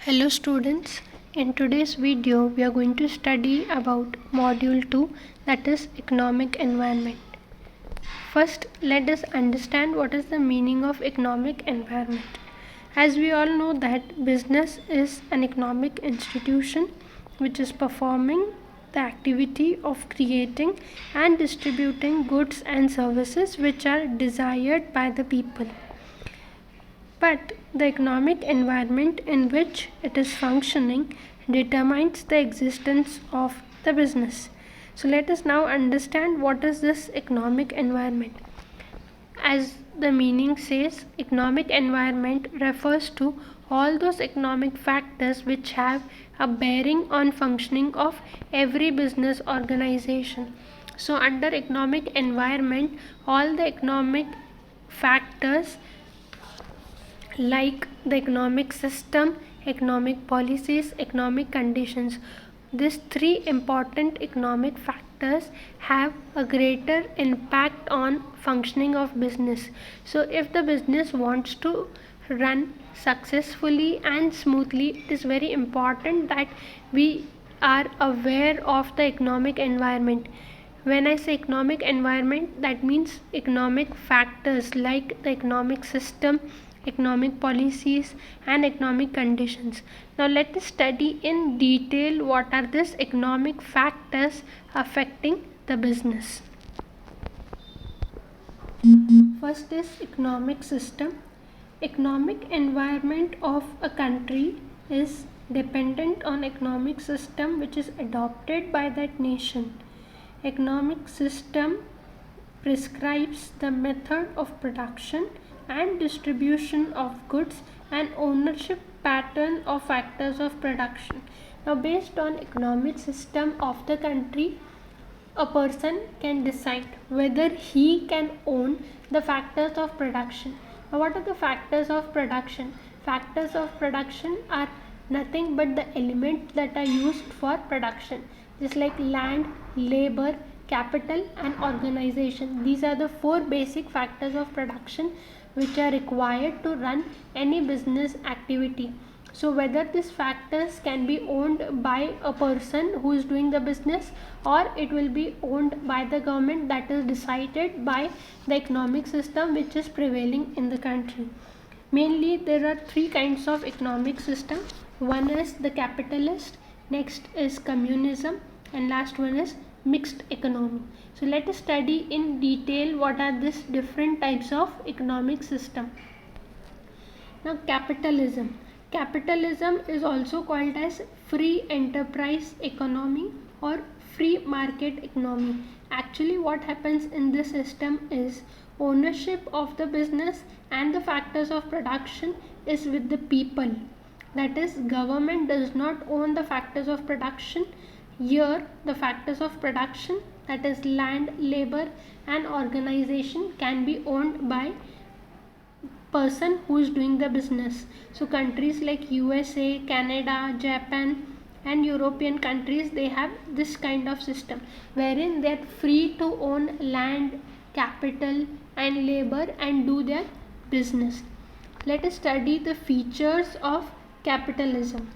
Hello students, in today's video we are going to study about module 2, that is economic environment. First, let us understand what is the meaning of economic environment. As we all know that business is an economic institution which is performing the activity of creating and distributing goods and services which are desired by the people. But the economic environment in which it is functioning determines the existence of the business. So let us now understand what is this economic environment. As the meaning says, economic environment refers to all those economic factors which have a bearing on functioning of every business organization. So under economic environment, all the economic factors like the economic system, economic policies, economic conditions. These three important economic factors have a greater impact on functioning of business. So if the business wants to run successfully and smoothly, it is very important that we are aware of the economic environment. When I say economic environment, that means economic factors like the economic system, economic policies and economic conditions. Now let us study in detail what are these economic factors affecting the business. First is economic system. Economic environment of a country is dependent on economic system which is adopted by that nation. Economic system prescribes the method of production and distribution of goods and ownership pattern of factors of production. Now based on economic system of the country, a person can decide whether he can own the factors of production. Now what are the factors of production? Factors of production are nothing but the elements that are used for production, just like land, labor, capital and organization. These are the four basic factors of production which are required to run any business activity. So whether these factors can be owned by a person who is doing the business or it will be owned by the government, that is decided by the economic system which is prevailing in the country. Mainly there are three kinds of economic system. One is the capitalist, next is communism and last one is mixed economy. So let us study in detail what are these different types of economic system. Now capitalism. Capitalism is also called as free enterprise economy or free market economy. Actually what happens in this system is ownership of the business and the factors of production is with the people. That is, government does not own the factors of production. Here the factors of production, that is land, labor and organization, can be owned by person who is doing the business. So countries like USA, Canada, Japan and European countries, they have this kind of system wherein they are free to own land, capital and labor and do their business. Let us study the features of capitalism.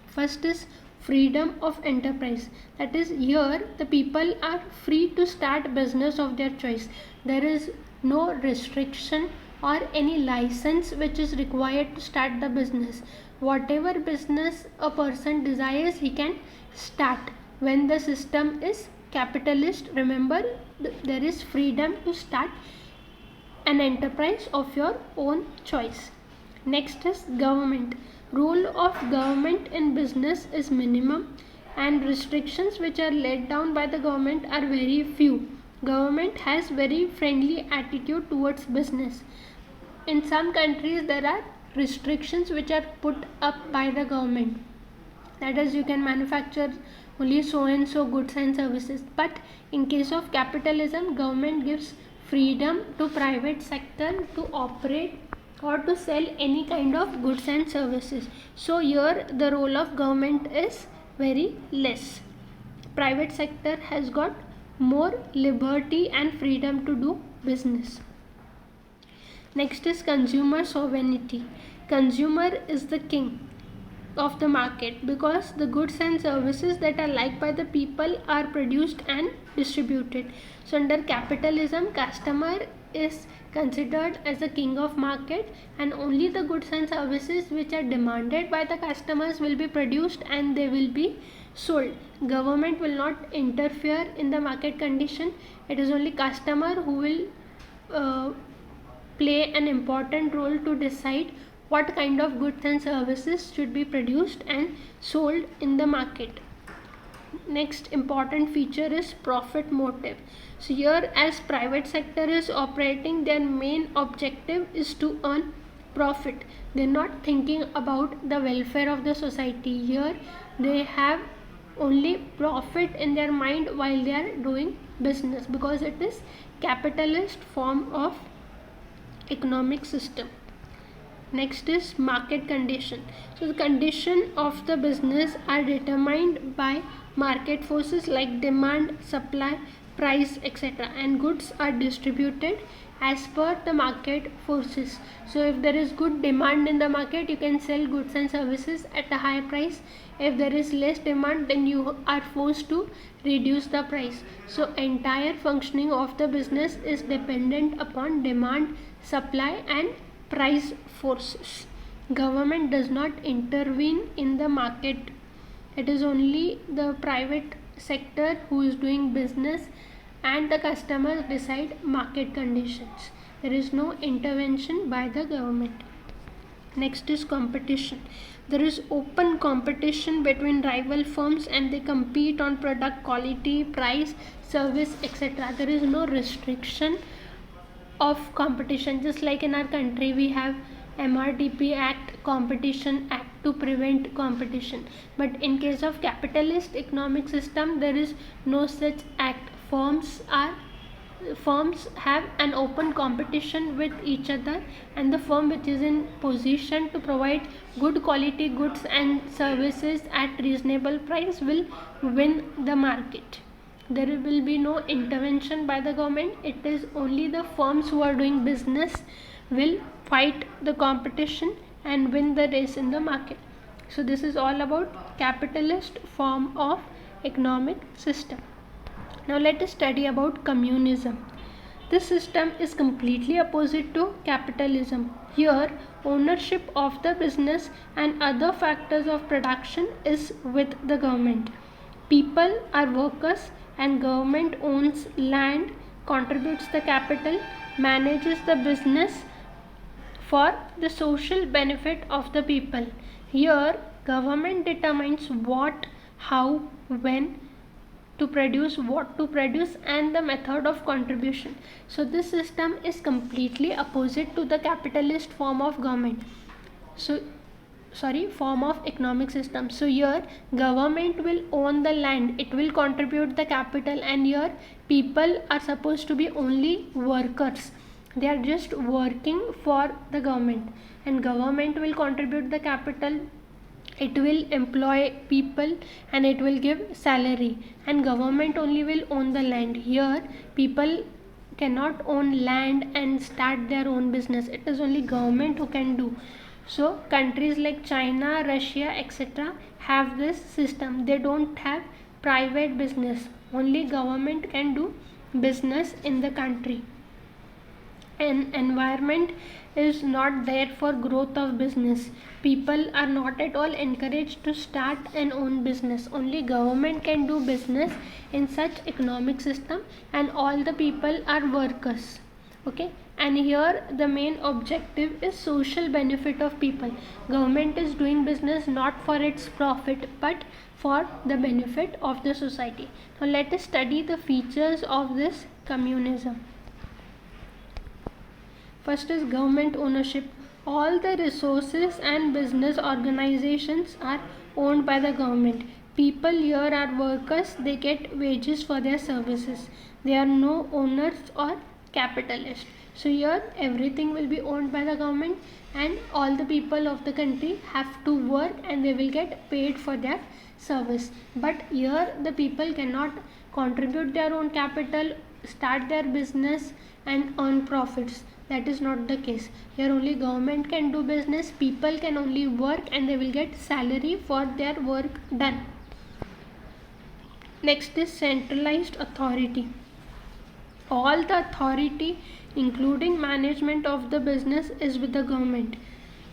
First is freedom of enterprise. That is, here the people are free to start business of their choice. There is no restriction or any license which is required to start the business. Whatever business a person desires, he can start. When the system is capitalist, remember there is freedom to start an enterprise of your own choice. Next is government. Role of government in business is minimum and restrictions which are laid down by the government are very few. Government has very friendly attitude towards business. In some countries there are restrictions which are put up by the government. That is, you can manufacture only so and so goods and services. But in case of capitalism, government gives freedom to private sector to operate or to sell any kind of goods and services. So here the role of government is very less. Private sector has got more liberty and freedom to do business. Next is consumer sovereignty. Consumer is the king. of the market, because the goods and services that are liked by the people are produced and distributed. So under capitalism, customer is considered as the king of market, and only the goods and services which are demanded by the customers will be produced and they will be sold. Government will not interfere in the market condition. It is only customer who will play an important role to decide what kind of goods and services should be produced and sold in the market. Next important feature is profit motive. So here, as private sector is operating, their main objective is to earn profit. They're not thinking about the welfare of the society. Here they have only profit in their mind while they are doing business, because it is capitalist form of economic system. Next is market condition. So the condition of the business are determined by market forces like demand, supply, price, etc., and goods are distributed as per the market forces. So if there is good demand in the market, you can sell goods and services at a higher price. If there is less demand, then you are forced to reduce the price. So entire functioning of the business is dependent upon demand, supply and price forces. Government does not intervene in the market. It is only the private sector who is doing business, and the customers decide market conditions. There is no intervention by the government. Next is competition. There is open competition between rival firms and they compete on product quality, price, service, etc. There is no restriction of competition. Just like in our country we have MRTP Act, Competition Act to prevent competition, but in case of capitalist economic system there is no such act. Firms have an open competition with each other, and the firm which is in position to provide good quality goods and services at reasonable price will win the market. There will be no intervention by the government. It is only the firms who are doing business will fight the competition and win the race in the market. So this is all about capitalist form of economic system. Now let us study about communism. This system is completely opposite to capitalism. Here, ownership of the business and other factors of production is with the government. People are workers and government owns land, contributes the capital, manages the business for the social benefit of the people. Here, government determines what, how, when to produce, what to produce, and the method of contribution. So this system is completely opposite to the capitalist form of government. Form of economic system. So here government will own the land, it will contribute the capital, and here people are supposed to be only workers. They are just working for the government, and government will contribute the capital, it will employ people, and it will give salary, and government only will own the land. Here people cannot own land and start their own business. It is only government who can do. So countries like China, Russia, etc. have this system. They don't have private business. Only government can do business in the country. An environment is not there for growth of business. People are not at all encouraged to start and own business. Only government can do business in such economic system, and all the people are workers. Okay, and here the main objective is social benefit of people. Government is doing business not for its profit but for the benefit of the society. Now let us study the features of this communism. First is government ownership. All the resources and business organizations are owned by the government. People here are workers, they get wages for their services. They are no owners or capitalists. So here everything will be owned by the government, and all the people of the country have to work and they will get paid for their service. But here the people cannot contribute their own capital, start their business and earn profits. That is not the case. Here only government can do business, people can only work and they will get salary for their work done. Next is centralized authority. All the authority including management of the business is with the government.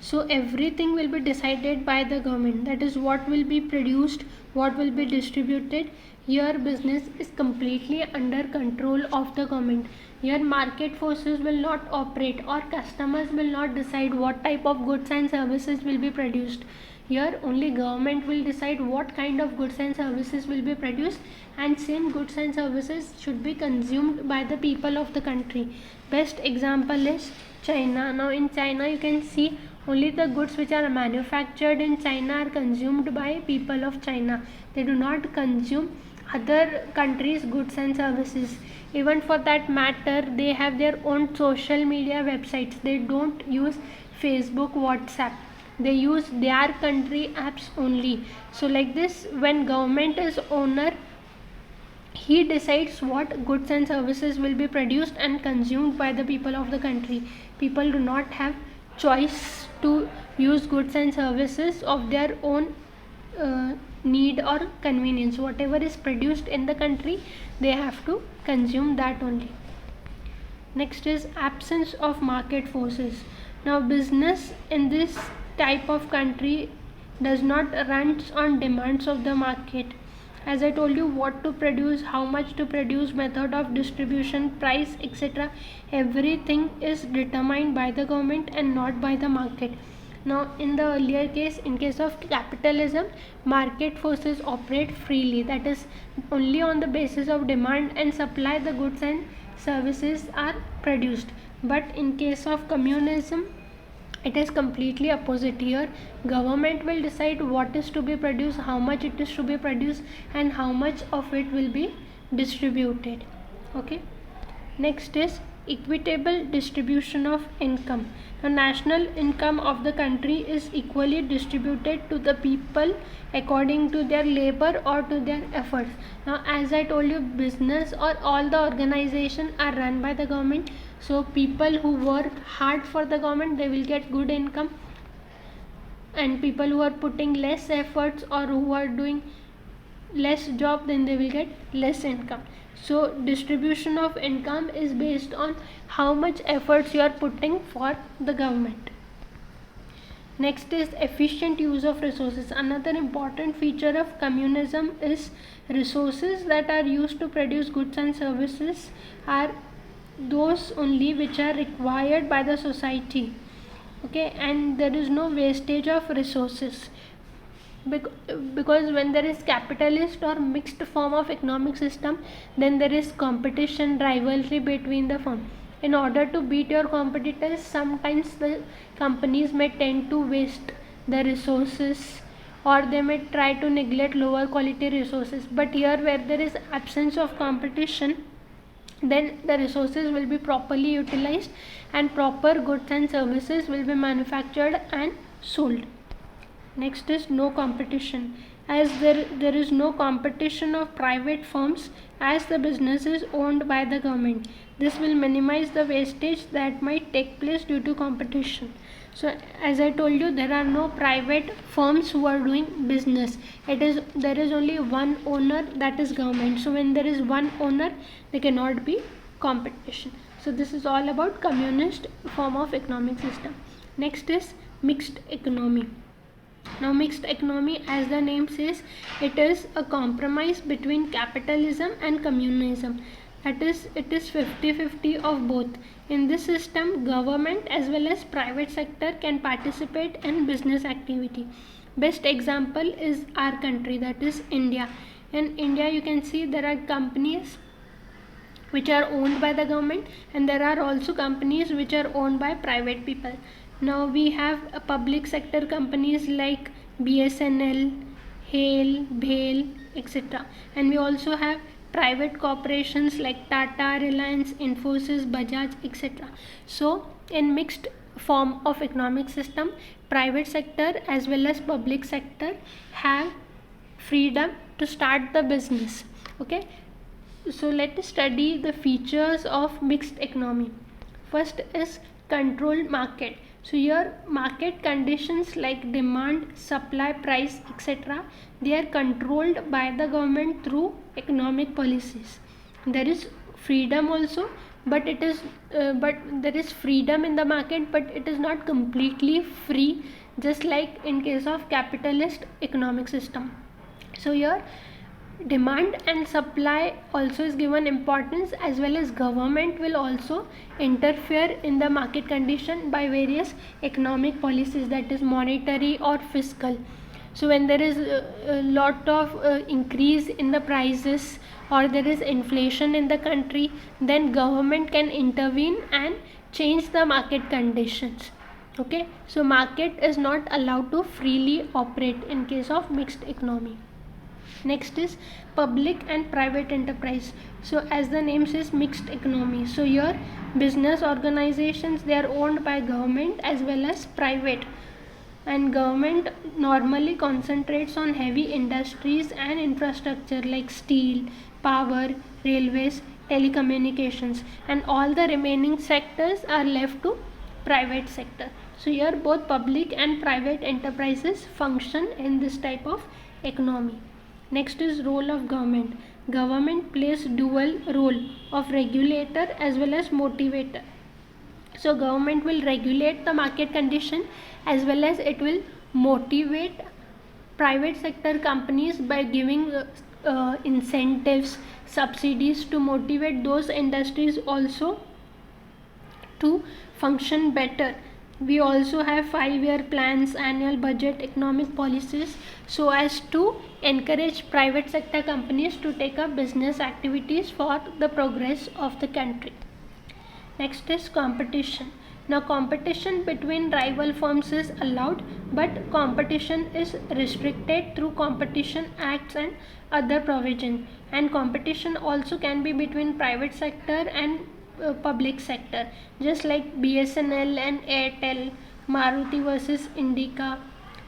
So everything will be decided by the government. That is what will be produced, what will be distributed. Here business is completely under control of the government. Here market forces will not operate, or customers will not decide what type of goods and services will be produced. Here only government will decide what kind of goods and services will be produced, and same goods and services should be consumed by the people of the country. Best example is China. Now in China you can see only the goods which are manufactured in China are consumed by people of China. They do not consume other countries' goods and services. Even for that matter, they have their own social media websites. They don't use Facebook, WhatsApp. They use their country apps only. So like this, when government is owner, he decides what goods and services will be produced and consumed by the people of the country. People do not have choice to use goods and services of their own need or convenience. Whatever is produced in the country, they have to consume that only. Next is absence of market forces. Now business in this type of country does not run on demands of the market. As I told you, what to produce, how much to produce, method of distribution, price, etc. Everything is determined by the government and not by the market. Now in the earlier case, in case of capitalism, market forces operate freely. That is, only on the basis of demand and supply the goods and services are produced. But in case of communism, it is completely opposite. Here government will decide what is to be produced, how much it is to be produced, and how much of it will be distributed. Okay. Next is equitable distribution of income. The national income of the country is equally distributed to the people according to their labor or to their efforts. Now as I told you, business or all the organization are run by the government. So people who work hard for the government, they will get good income, and people who are putting less efforts or who are doing less job, then they will get less income. So distribution of income is based on how much efforts you are putting for the government. Next is efficient use of resources. Another important feature of communism is resources that are used to produce goods and services are those only which are required by the society. Okay, and there is no wastage of resources, because when there is capitalist or mixed form of economic system, then there is competition, rivalry between the firm. In order to beat your competitors, sometimes the companies may tend to waste the resources, or they may try to neglect lower quality resources. But here where there is absence of competition, then the resources will be properly utilized and proper goods and services will be manufactured and sold. Next is no competition. As there is no competition of private firms, as the business is owned by the government. This will minimize the wastage that might take place due to competition. So as I told you, there are no private firms who are doing business. There is only one owner, that is government. So when there is one owner, there cannot be competition. So this is all about communist form of economic system. Next is mixed economy. Now mixed economy, as the name says, it is a compromise between capitalism and communism. That is, it is 50-50 of both. In this system, government as well as private sector can participate in business activity. Best example is our country, that is India. In India, you can see there are companies which are owned by the government, and there are also companies which are owned by private people. Now we have public sector companies like BSNL, HAL, BHEL, etc. And we also have private corporations like Tata, Reliance, Infosys, Bajaj, etc. So in mixed form of economic system, private sector as well as public sector have freedom to start the business. Okay, so let us study the features of mixed economy. First is controlled market. So here market conditions like demand, supply, price, etc., they are controlled by the government through economic policies. There is freedom also, but there is freedom in the market, but it is not completely free, just like in case of capitalist economic system. So here demand and supply also is given importance, as well as government will also interfere in the market condition by various economic policies, that is monetary or fiscal. So when there is a lot of increase in the prices or there is inflation in the country, then government can intervene and change the market conditions. Okay, so market is not allowed to freely operate in case of mixed economy. Next is public and private enterprise. So as the name says, mixed economy. So here business organizations, they are owned by government as well as private, and government normally concentrates on heavy industries and infrastructure like steel, power, railways, telecommunications, and all the remaining sectors are left to private sector. So here both public and private enterprises function in this type of economy. Next is role of government. Government plays dual role of regulator as well as motivator. So government will regulate the market condition as well as it will motivate private sector companies by giving incentives, subsidies to motivate those industries also to function better. We also have 5-year plans, annual budget, economic policies, so as to encourage private sector companies to take up business activities for the progress of the country. Next is competition. Now competition between rival firms is allowed, but competition is restricted through competition acts and other provisions. And competition also can be between private sector and public sector, just like BSNL and Airtel, Maruti versus Indica.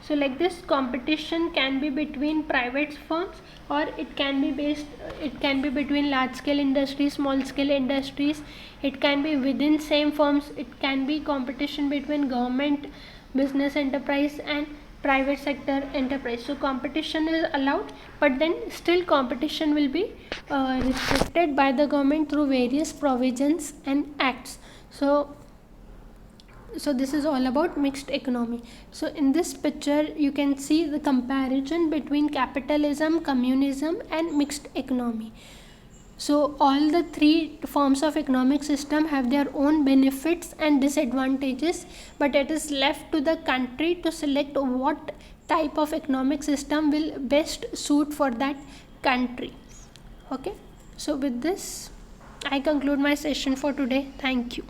So like this, competition can be between private firms, or it can be between large scale industries, small scale industries. It can be within same firms. It can be competition between government business enterprise and private sector enterprise. So competition is allowed, but then still competition will be restricted by the government through various provisions and acts. So this is all about mixed economy. So in this picture you can see the comparison between capitalism, communism and mixed economy. So all the three forms of economic system have their own benefits and disadvantages, but it is left to the country to select what type of economic system will best suit for that country. Okay, so with this I conclude my session for today. Thank you.